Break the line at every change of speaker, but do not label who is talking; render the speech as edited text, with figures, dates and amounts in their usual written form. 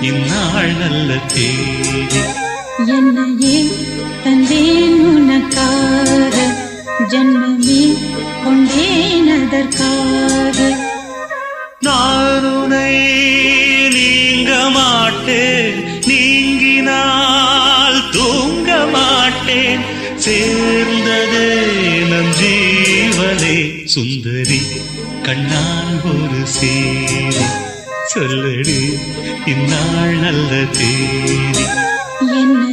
இந்நாள் நல்ல தேதி.
என்னையே தந்தேன் உனக்காக, ஜன்மமே கொண்டேன் அதற்காக.
நான் உன்னை நீங்க மாட்டேன், நீங்கினால் தூங்க மாட்டேன். சேர்ந்ததே நம் ஜீவனே சுந்தரி, கண்ணால் ஒரு சேரி. சொல்லடி இந்நாள் நல்ல தேதி.
என்னை